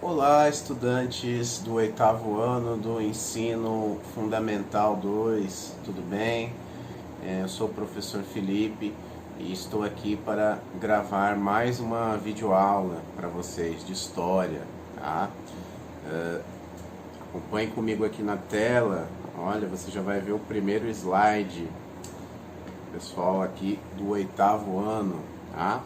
Olá, estudantes do oitavo ano do Ensino Fundamental 2, tudo bem? Eu sou o professor Felipe e estou aqui para gravar mais uma videoaula para vocês de história, tá? Acompanhe comigo aqui na tela. Olha, você já vai ver o primeiro slide, pessoal aqui do oitavo ano, tá?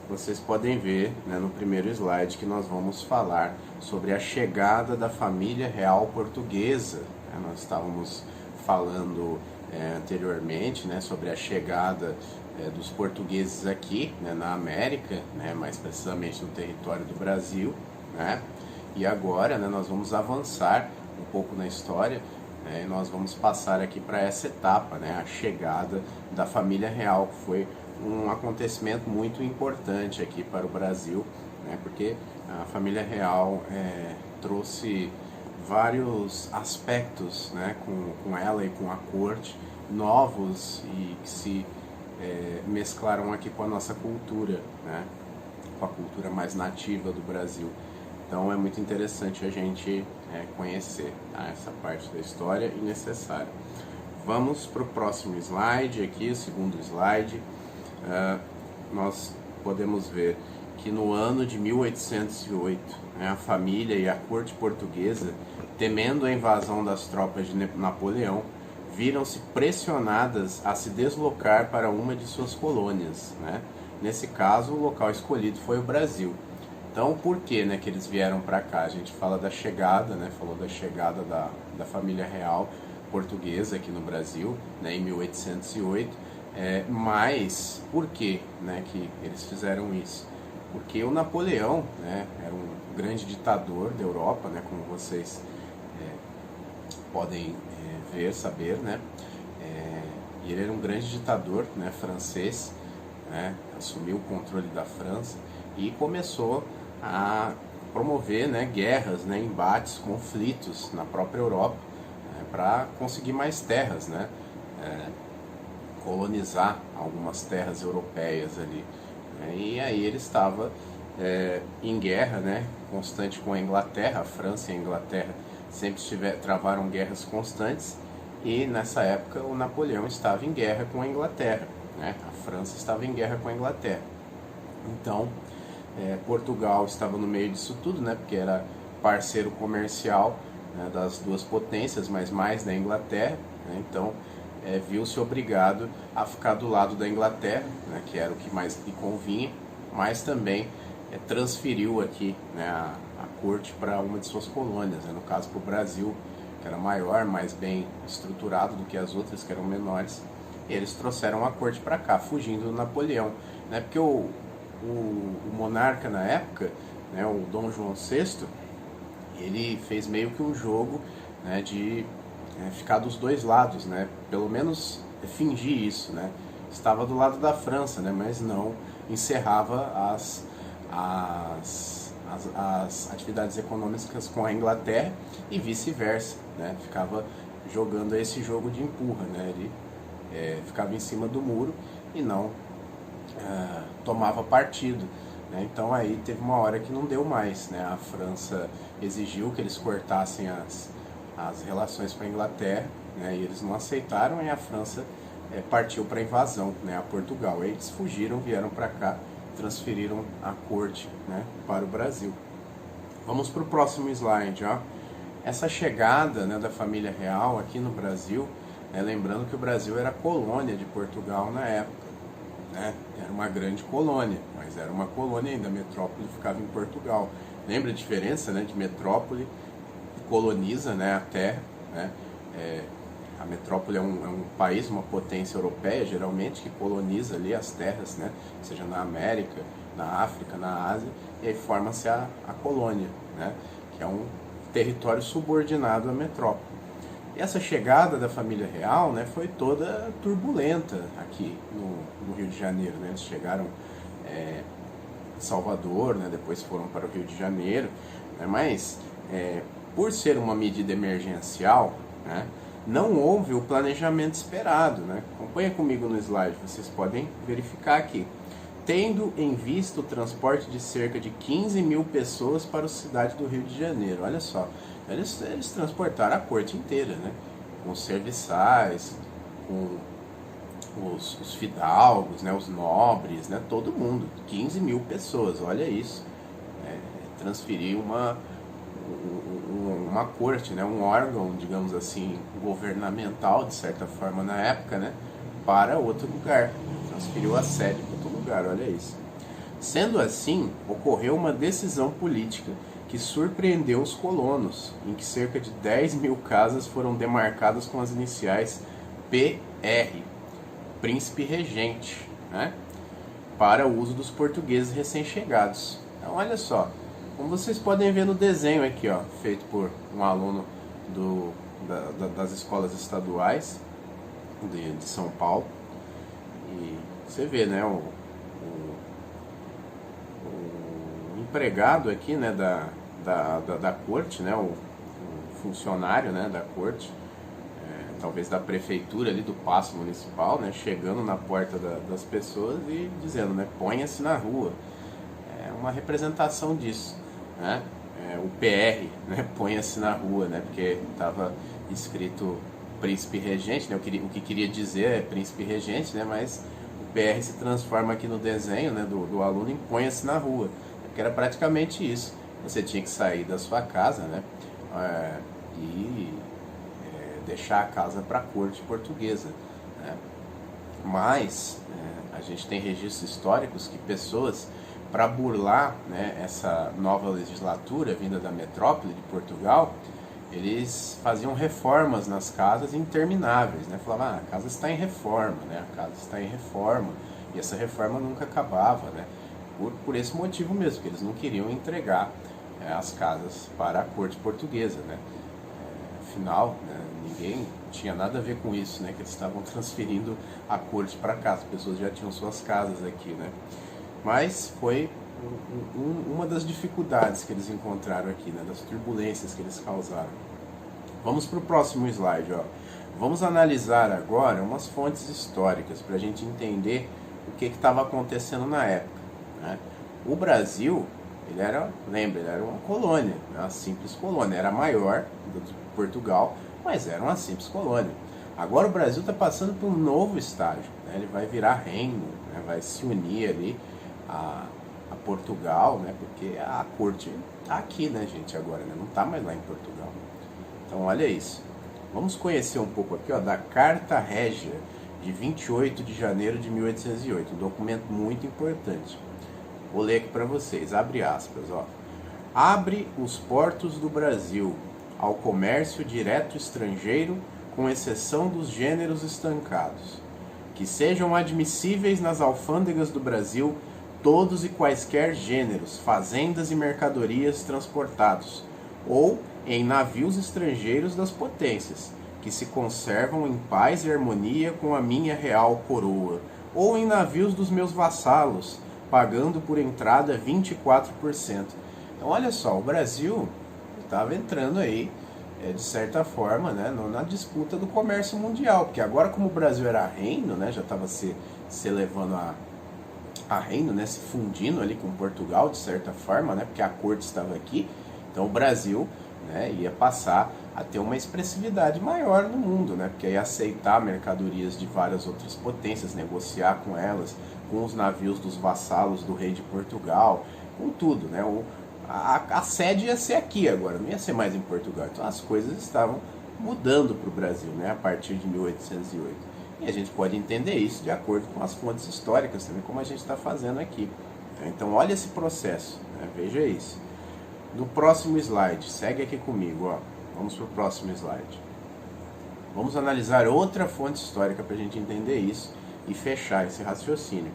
Vocês podem ver, né, no primeiro slide que nós vamos falar sobre a chegada da família real portuguesa. Nós estávamos falando anteriormente, né, sobre a chegada dos portugueses aqui, né, na América, né, mais precisamente no território do Brasil, né, e agora, né, nós vamos avançar um pouco na história, né, e nós vamos passar aqui para essa etapa, né, a chegada da família real, que foi um acontecimento muito importante aqui para o Brasil, né, porque a família real trouxe vários aspectos, né, com ela e com a corte, novos e que se mesclaram aqui com a nossa cultura, né, com a cultura mais nativa do Brasil. Então é muito interessante a gente conhecer, tá, essa parte da história e necessária. Vamos para o próximo slide aqui, o segundo slide. Nós podemos ver que no ano de 1808, né, a família e a corte portuguesa, temendo a invasão das tropas de Napoleão, viram-se pressionadas a se deslocar para uma de suas colônias, né? Nesse caso, o local escolhido foi o Brasil. Então, por que, né, que eles vieram para cá? A gente fala da chegada, né, falou da chegada da família real portuguesa aqui no Brasil, né, em 1808. Mas por que, né, que eles fizeram isso? Porque o Napoleão, né, era um grande ditador da Europa, né, como vocês podem ver, saber, né, e ele era um grande ditador, né, francês, né, assumiu o controle da França e começou a promover, né, guerras, né, embates, conflitos na própria Europa, né, para conseguir mais terras, né, colonizar algumas terras europeias ali, né? E aí ele estava em guerra, né, constante com a Inglaterra. A França e a Inglaterra sempre travaram guerras constantes, e nessa época o Napoleão estava em guerra com a Inglaterra, né? A França estava em guerra com a Inglaterra. Então Portugal estava no meio disso tudo, né, porque era parceiro comercial, né, das duas potências, mas mais da Inglaterra, né? Então viu-se obrigado a ficar do lado da Inglaterra, né, que era o que mais lhe convinha, mas também transferiu aqui, né, a corte para uma de suas colônias, né, no caso para o Brasil, que era maior, mais bem estruturado do que as outras, que eram menores. E eles trouxeram a corte para cá, fugindo do Napoleão, né, porque o monarca na época, né, o Dom João VI, ele fez meio que um jogo, né, de ficar dos dois lados, né? Pelo menos fingir isso, né? Estava do lado da França, né? Mas não encerrava as atividades econômicas com a Inglaterra e vice-versa, né? Ficava jogando esse jogo de empurra, né? Ele ficava em cima do muro e não tomava partido, né? Então aí teve uma hora que não deu mais, né? A França exigiu que eles cortassem as relações com a Inglaterra, né, e eles não aceitaram, e a França partiu para a invasão, né, a Portugal. Eles fugiram, vieram para cá, transferiram a corte, né, para o Brasil. Vamos para o próximo slide. Ó. Essa chegada, né, da família real aqui no Brasil, né, lembrando que o Brasil era colônia de Portugal na época, né, era uma grande colônia, mas era uma colônia ainda, a metrópole ficava em Portugal. Lembra a diferença, né, de metrópole? Coloniza, né, a terra, né? A metrópole é um país, uma potência europeia, geralmente, que coloniza ali as terras, né, seja na América, na África, na Ásia, e aí forma-se a colônia, né, que é um território subordinado à metrópole. E essa chegada da família real, né, foi toda turbulenta aqui no Rio de Janeiro, né? Eles chegaram em Salvador, né, depois foram para o Rio de Janeiro, né, mas por ser uma medida emergencial, né, não houve o planejamento esperado, né? Acompanha comigo no slide, vocês podem verificar aqui. tendo em vista o transporte de cerca de 15 mil pessoas para a cidade do Rio de Janeiro. Olha só, eles transportaram a corte inteira, né? Com os serviçais, com os fidalgos, né? Os nobres, né? Todo mundo, 15 mil pessoas, olha isso. Transferir uma corte, né? Um órgão, digamos assim, governamental, de certa forma na época, né? Para outro lugar, transferiu a sede para outro lugar, olha isso. Sendo assim, ocorreu uma decisão política que surpreendeu os colonos, em que cerca de 10 mil casas foram demarcadas com as iniciais PR, Príncipe Regente, né? Para o uso dos portugueses recém-chegados. Então, olha só, como vocês podem ver no desenho aqui, ó, feito por um aluno das escolas estaduais de São Paulo, e você vê, né, o empregado aqui, né, da corte, né, o funcionário, né, da corte, talvez da prefeitura ali, do paço municipal, né, chegando na porta das pessoas e dizendo, né, ponha-se na rua. É uma representação disso, né? O PR, né, ponha-se na rua, né, porque estava escrito Príncipe Regente, né, o que queria dizer é Príncipe Regente, né, mas o PR se transforma aqui no desenho, né, do aluno em ponha-se na rua, porque era praticamente isso. Você tinha que sair da sua casa, né, e deixar a casa para a corte portuguesa, né? Mas a gente tem registros históricos que pessoas, para burlar, né, essa nova legislatura vinda da metrópole de Portugal, eles faziam reformas nas casas intermináveis, né? Falavam, a casa está em reforma, né? A casa está em reforma, e essa reforma nunca acabava, né? Por esse motivo mesmo, que eles não queriam entregar as casas para a corte portuguesa, né? Afinal, né, ninguém tinha nada a ver com isso, né? Que eles estavam transferindo a corte para cá, as pessoas já tinham suas casas aqui, né? Mas foi uma das dificuldades que eles encontraram aqui, né? Das turbulências que eles causaram. Vamos para o próximo slide, ó. Vamos analisar agora umas fontes históricas para a gente entender o que estava acontecendo na época, né? O Brasil, ele era uma colônia, uma simples colônia, era maior do que Portugal, mas era uma simples colônia. Agora o Brasil está passando por um novo estágio, né? Ele vai virar reino, né? Vai se unir ali a Portugal, né? Porque a corte está aqui, né, gente, agora, né? Não está mais lá em Portugal. Então olha isso. Vamos conhecer um pouco aqui, ó, da Carta Régia de 28 de janeiro de 1808, um documento muito importante. Vou ler aqui para vocês, abre aspas, ó. Abre os portos do Brasil ao comércio direto estrangeiro, com exceção dos gêneros estancados, que sejam admissíveis nas alfândegas do Brasil todos e quaisquer gêneros, fazendas e mercadorias transportados, ou em navios estrangeiros das potências, que se conservam em paz e harmonia com a minha real coroa, ou em navios dos meus vassalos, pagando por entrada 24%. Então olha só, o Brasil estava entrando aí, de certa forma, né, na disputa do comércio mundial, porque agora, como o Brasil era reino, né, já estava se elevando a reino, né, se fundindo ali com Portugal, de certa forma, né, porque a corte estava aqui, então o Brasil, né, ia passar a ter uma expressividade maior no mundo, né, porque ia aceitar mercadorias de várias outras potências, negociar com elas, com os navios dos vassalos do rei de Portugal, com tudo, né, a sede ia ser aqui agora, não ia ser mais em Portugal. Então as coisas estavam mudando para o Brasil, né, a partir de 1808. E a gente pode entender isso de acordo com as fontes históricas também, como a gente está fazendo aqui. Então olha esse processo, né, veja isso. No próximo slide, segue aqui comigo, ó. Vamos para o próximo slide. Vamos analisar outra fonte histórica para a gente entender isso e fechar esse raciocínio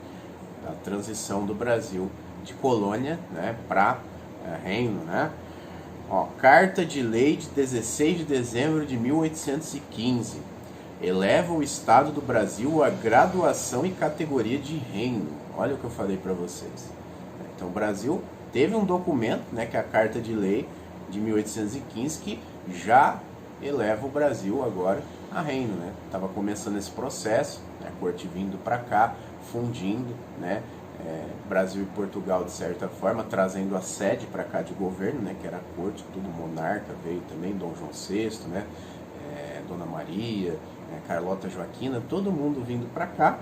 da transição do Brasil de colônia, né, para reino, né? Ó, Carta de Lei de 16 de dezembro de 1815 eleva o Estado do Brasil à graduação e categoria de reino. Olha o que eu falei para vocês. Então o Brasil teve um documento, né, que é a Carta de Lei de 1815, que já eleva o Brasil agora a reino, né? Estava começando esse processo, né, a corte vindo para cá, fundindo, né, Brasil e Portugal, de certa forma, trazendo a sede para cá de governo, né, que era a corte, tudo monarca, veio também Dom João VI, né, Dona Maria, Carlota Joaquina, todo mundo vindo para cá.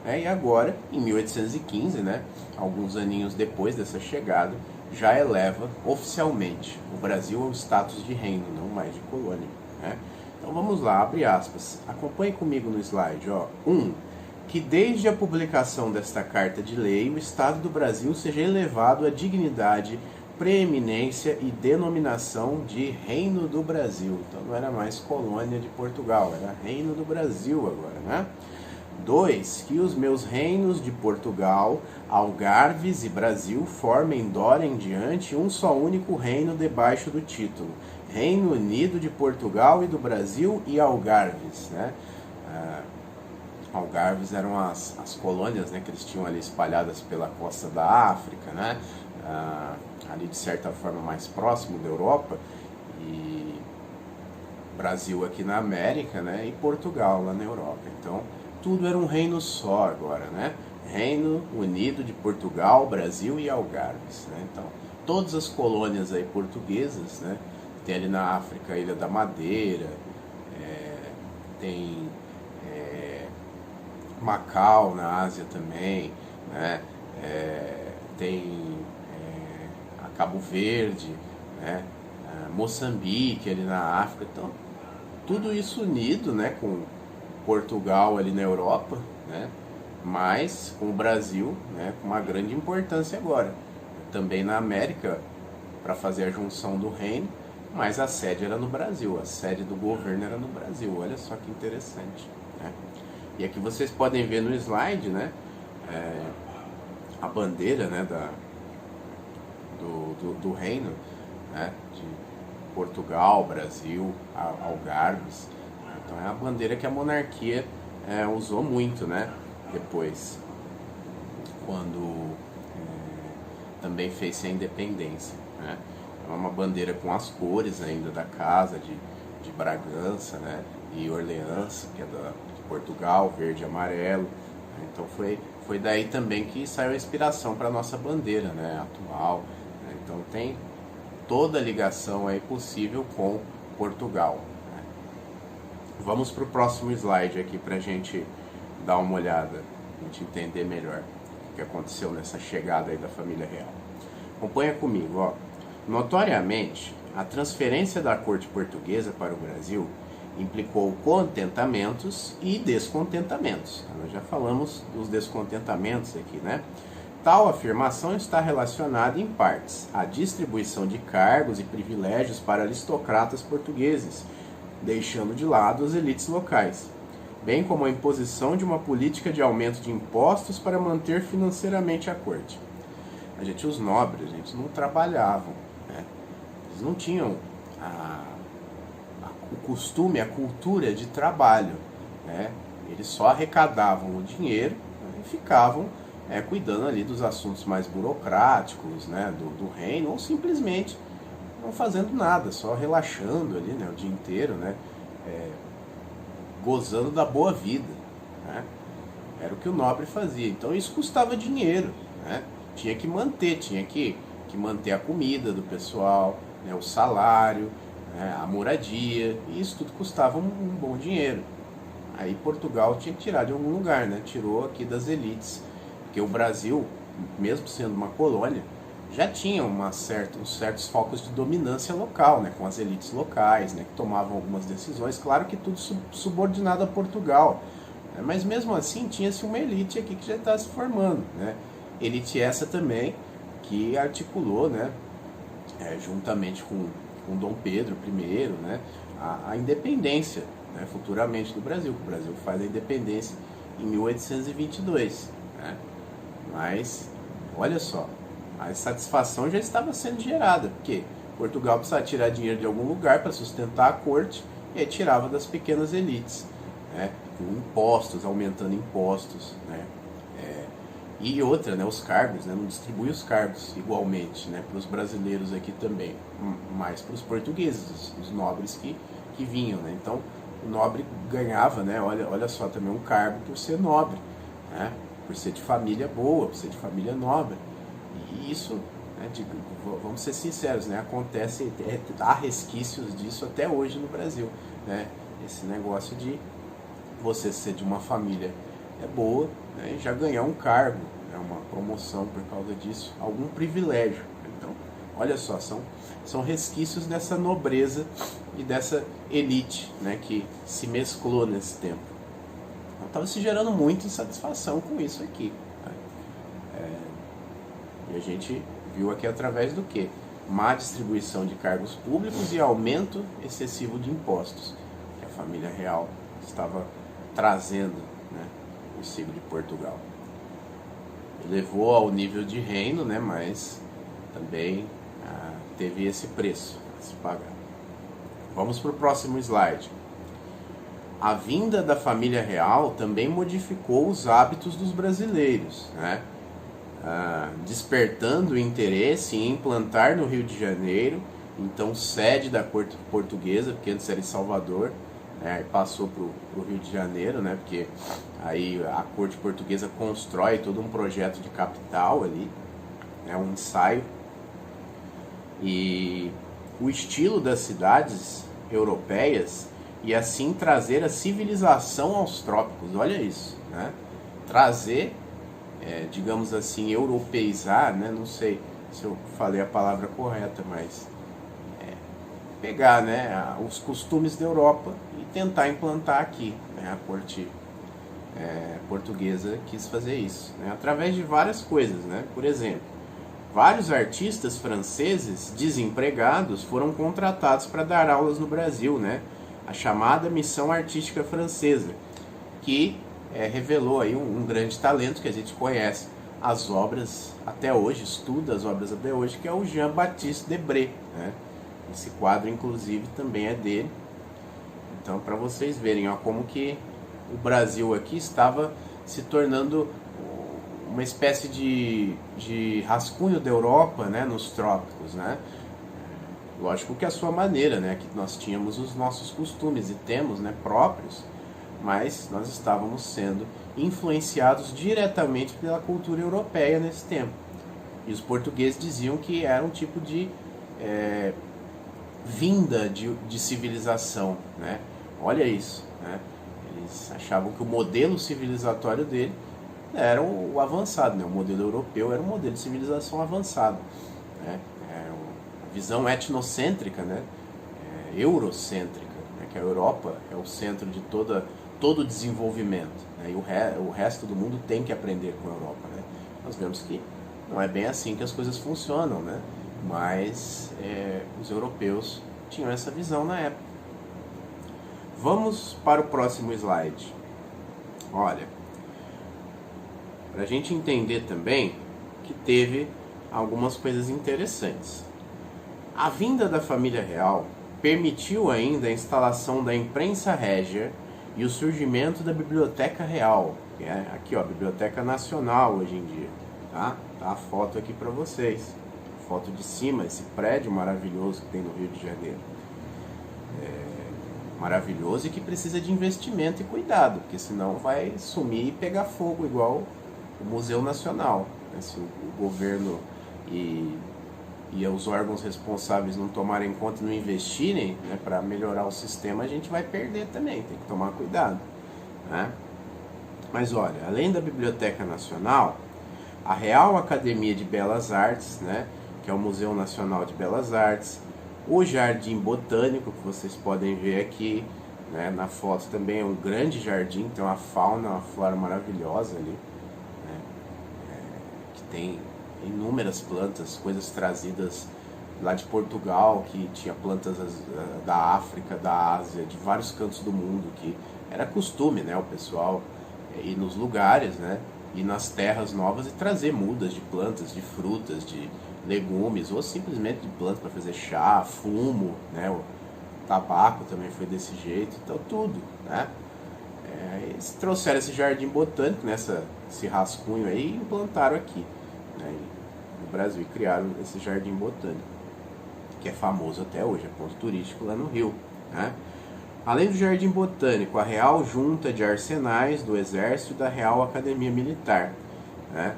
E agora, em 1815, né, alguns aninhos depois dessa chegada, já eleva oficialmente o Brasil ao status de reino, não mais de colônia. Né? Então vamos lá, abre aspas. Acompanhe comigo no slide. 1. Que desde a publicação desta Carta de Lei, o Estado do Brasil seja elevado à dignidade, preeminência e denominação de Reino do Brasil. Então não era mais colônia de Portugal, era Reino do Brasil agora, né? 2. Que os meus reinos de Portugal, Algarves e Brasil formem dora em diante um só único reino debaixo do título Reino Unido de Portugal e do Brasil e Algarves, né? Algarves eram as colônias, né, que eles tinham ali espalhadas pela costa da África, né? Ali de certa forma mais próximo da Europa, e Brasil aqui na América, né? E Portugal lá na Europa. Então tudo era um reino só agora, né? Reino Unido de Portugal, Brasil e Algarves, né? Então todas as colônias aí portuguesas, né? Tem ali na África a Ilha da Madeira, tem Macau na Ásia também, né? Tem Cabo Verde, né? Moçambique ali na África. Então tudo isso unido, né, com Portugal ali na Europa, né? Mas com o Brasil, né, com uma grande importância agora. Também na América, para fazer a junção do reino, mas a sede era no Brasil, a sede do governo era no Brasil. Olha só que interessante, né? E aqui vocês podem ver no slide, né, a bandeira, né, do reino, né, de Portugal, Brasil, Algarves. Então é a bandeira que a monarquia usou muito, né, depois, quando também fez a independência, né? É uma bandeira com as cores ainda da casa de Bragança, né, e Orleans, que é de Portugal, verde e amarelo. Então foi daí também que saiu a inspiração para a nossa bandeira, né, atual. Né? Então tem toda a ligação aí possível com Portugal. Né? Vamos para o próximo slide aqui para a gente dar uma olhada, a gente entender melhor o que aconteceu nessa chegada aí da família real. Acompanha comigo, ó. Notoriamente, a transferência da corte portuguesa para o Brasil implicou contentamentos e descontentamentos. Nós já falamos dos descontentamentos aqui, né? Tal afirmação está relacionada em partes à distribuição de cargos e privilégios para aristocratas portugueses, deixando de lado as elites locais, bem como a imposição de uma política de aumento de impostos para manter financeiramente a corte. Os nobres, não trabalhavam, né? Eles não tinham o costume, a cultura de trabalho, né? Eles só arrecadavam o dinheiro, né, e ficavam cuidando ali dos assuntos mais burocráticos, né, do reino, ou simplesmente não fazendo nada, só relaxando ali, né, o dia inteiro, né, gozando da boa vida, né? Era o que o nobre fazia. Então isso custava dinheiro, né? Tinha que manter a comida do pessoal, né, o salário, né, a moradia, e isso tudo custava um bom dinheiro. Aí Portugal tinha que tirar de algum lugar, né? Tirou aqui das elites, porque o Brasil, mesmo sendo uma colônia, já tinha uns certos focos de dominância local, né, com as elites locais, né, que tomavam algumas decisões, claro que tudo subordinado a Portugal, né, mas mesmo assim tinha-se uma elite aqui que já está se formando, né? Elite essa também que articulou, né, juntamente com Dom Pedro I, né, a independência, né, futuramente do Brasil, que o Brasil faz a independência em 1822, né? Mas olha só, a satisfação já estava sendo gerada, porque Portugal precisava tirar dinheiro de algum lugar para sustentar a corte, e aí tirava das pequenas elites, né, com impostos, aumentando impostos, né, e outra, né, os cargos, né, não distribui os cargos igualmente, né, para os brasileiros aqui também, mas para os portugueses, os nobres que vinham, né. Então o nobre ganhava, né, olha só, também um cargo por ser nobre, né. por ser de família boa, por ser de família nobre. E isso, né, vamos ser sinceros, né, acontece, há resquícios disso até hoje no Brasil, né, esse negócio de você ser de uma família boa, né, e já ganhar um cargo, né, uma promoção por causa disso, algum privilégio. Então, olha só, são resquícios dessa nobreza e dessa elite, né, que se mesclou nesse tempo. Então, estava se gerando muita insatisfação com isso aqui. Né? E a gente viu aqui através do quê? Má distribuição de cargos públicos e aumento excessivo de impostos que a família real estava trazendo, né, consigo de Portugal. Levou ao nível de reino, né, mas também teve esse preço a se pagar. Vamos para o próximo slide. A vinda da família real também modificou os hábitos dos brasileiros, né? Despertando o interesse em implantar no Rio de Janeiro, então sede da corte portuguesa, porque antes era em Salvador, né? Passou para o Rio de Janeiro, né? Porque aí a corte portuguesa constrói todo um projeto de capital ali, né? Um ensaio. E o estilo das cidades europeias e assim trazer a civilização aos trópicos. Olha isso, né? Trazer, digamos assim, europeizar, né? Não sei se eu falei a palavra correta, mas pegar, né, os costumes da Europa e tentar implantar aqui, né? A corte portuguesa quis fazer isso, né? Através de várias coisas, né? Por exemplo, vários artistas franceses desempregados foram contratados para dar aulas no Brasil, né? A chamada Missão Artística Francesa, que revelou aí um grande talento que a gente conhece as obras até hoje, estuda as obras até hoje, que é o Jean-Baptiste Debré, né? Esse quadro, inclusive, também é dele. Então, para vocês verem, ó, como que o Brasil aqui estava se tornando uma espécie de rascunho da Europa, né, nos trópicos, né? Lógico que a sua maneira, né, que nós tínhamos os nossos costumes e temos, né, próprios, mas nós estávamos sendo influenciados diretamente pela cultura europeia nesse tempo. E os portugueses diziam que era um tipo de vinda de civilização, né? Olha isso, né? Eles achavam que o modelo civilizatório dele era o avançado, né? O modelo europeu era um modelo de civilização avançado, né? A visão etnocêntrica, né? Eurocêntrica, né? Que a Europa é o centro de todo o desenvolvimento, né? E o resto do mundo tem que aprender com a Europa, né? Nós vemos que não é bem assim que as coisas funcionam, né? Mas os europeus tinham essa visão na época. Vamos para o próximo slide. Olha, para a gente entender também que teve algumas coisas interessantes. A vinda da família real permitiu ainda a instalação da imprensa régia e o surgimento da Biblioteca Real, que é aqui, ó, Biblioteca Nacional hoje em dia, tá? Tá a foto aqui para vocês. Foto de cima, esse prédio maravilhoso que tem no Rio de Janeiro. Maravilhoso e que precisa de investimento e cuidado, porque senão vai sumir e pegar fogo, igual o Museu Nacional. Se o governo e os órgãos responsáveis não tomarem conta e não investirem, né, para melhorar o sistema, a gente vai perder também, tem que tomar cuidado, né? Mas olha, além da Biblioteca Nacional, a Real Academia de Belas Artes, né, que é o Museu Nacional de Belas Artes, o Jardim Botânico, que vocês podem ver aqui, né, na foto também é um grande jardim, tem uma fauna, uma flora maravilhosa ali, né, que tem inúmeras plantas, coisas trazidas lá de Portugal, que tinha plantas da África, da Ásia, de vários cantos do mundo, que era costume, né, o pessoal ir nos lugares, né, ir nas terras novas e trazer mudas de plantas, de frutas, de legumes, ou simplesmente de plantas para fazer chá, fumo, né? O tabaco também foi desse jeito, então tudo, né? Eles trouxeram esse jardim botânico, esse rascunho aí, e implantaram aqui, né, no Brasil, e criaram esse jardim botânico, que é famoso até hoje, é ponto turístico lá no Rio, né? Além do Jardim Botânico, a Real Junta de Arsenais do Exército e da Real Academia Militar, né?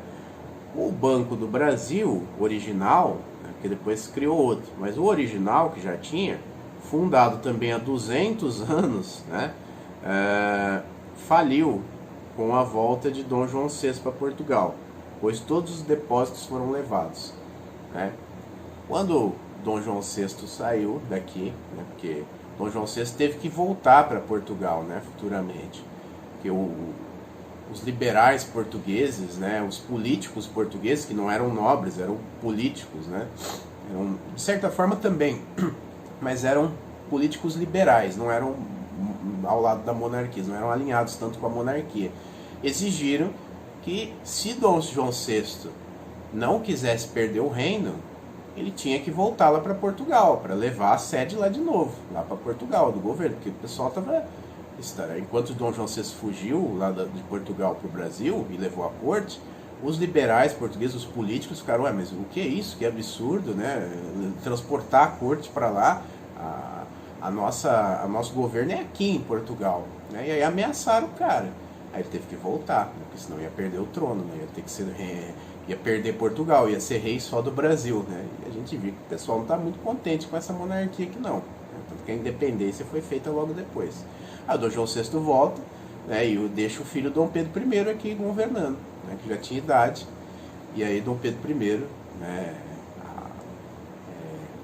O Banco do Brasil, original, né, que depois criou outro, mas o original que já tinha, fundado também há 200 anos, né, faliu com a volta de Dom João VI para Portugal, pois todos os depósitos foram levados, né? Quando Dom João VI saiu daqui, né, porque Dom João VI teve que voltar para Portugal, né, futuramente, porque os liberais portugueses, né, os políticos portugueses, que não eram nobres, eram políticos, né, eram, de certa forma também, mas eram políticos liberais, não eram ao lado da monarquia, não eram alinhados tanto com a monarquia. Exigiram que, se Dom João VI não quisesse perder o reino, ele tinha que voltar lá para Portugal, para levar a sede lá de novo, lá para Portugal, do governo, porque o pessoal estava... Enquanto Dom João VI fugiu lá de Portugal para o Brasil e levou a corte, os liberais portugueses, os políticos ficaram, mas o que é isso? Que absurdo, né? Transportar a corte para lá, nosso governo é aqui em Portugal, né? E aí ameaçaram o cara. Aí ele teve que voltar, né? Porque senão ia perder o trono, né? Ia ter que ser... ia perder Portugal, ia ser rei só do Brasil, né? E a gente viu que o pessoal não está muito contente com essa monarquia aqui não, né? Tanto que a independência foi feita logo depois. Aí o Dom João VI volta, né, e deixa o filho Dom Pedro I aqui governando, né, que já tinha idade. E aí Dom Pedro I, né,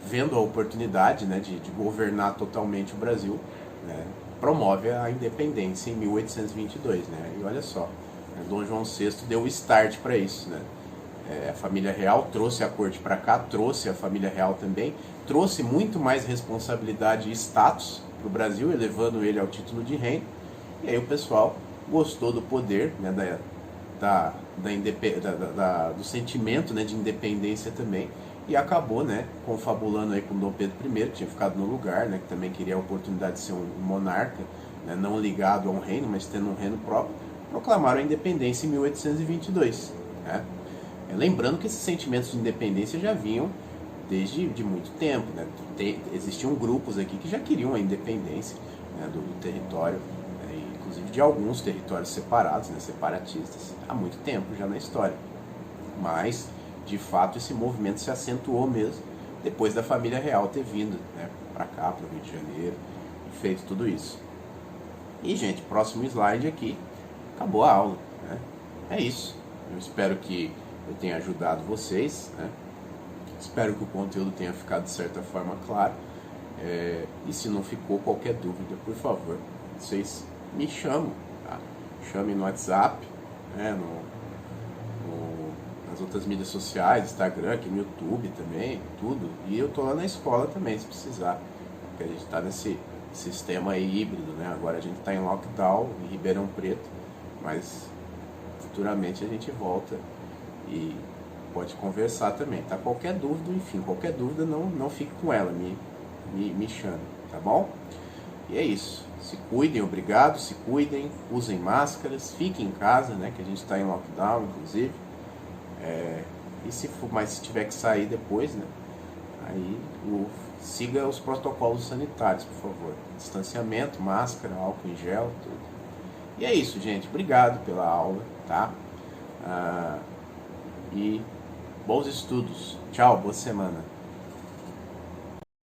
vendo a oportunidade, né, de governar totalmente o Brasil, né, promove a independência em 1822. Né, e olha só, né, Dom João VI deu o start para isso. Né. A família real trouxe a corte para cá, trouxe a família real também, trouxe muito mais responsabilidade e status para o Brasil, elevando ele ao título de reino. E aí o pessoal gostou do poder, né, do sentimento, né, de independência também, e acabou, né, confabulando aí com Dom Pedro I, que tinha ficado no lugar, né, que também queria a oportunidade de ser um monarca, né, não ligado a um reino, mas tendo um reino próprio. Proclamaram a independência em 1822. Né? Lembrando que esses sentimentos de independência já vinham desde de muito tempo, né? Existiam grupos aqui que já queriam a independência, né, do território, né, inclusive de alguns territórios separados, né, separatistas, há muito tempo já na história. Mas, de fato, esse movimento se acentuou mesmo depois da família real ter vindo, né, para cá, para o Rio de Janeiro, e feito tudo isso. E, gente, próximo slide aqui, acabou a aula. Né? É isso. Eu espero que eu tenha ajudado vocês, né? Espero que o conteúdo tenha ficado de certa forma claro. E se não ficou, qualquer dúvida, por favor, vocês me chamam, tá? Chame no WhatsApp, né? Nas outras mídias sociais, Instagram, aqui no YouTube também, tudo. E eu tô lá na escola também, se precisar. Porque a gente tá nesse sistema aí híbrido, né? Agora a gente tá em lockdown em Ribeirão Preto, mas futuramente a gente volta e pode conversar também, tá? Qualquer dúvida, enfim, qualquer dúvida, não fique com ela, me chame, tá bom? E é isso, se cuidem, obrigado, se cuidem, usem máscaras, fiquem em casa, né, que a gente está em lockdown, inclusive, e se tiver que sair depois, né, aí siga os protocolos sanitários, por favor, distanciamento, máscara, álcool em gel, tudo. E é isso, gente, obrigado pela aula, tá? E bons estudos. Tchau, boa semana.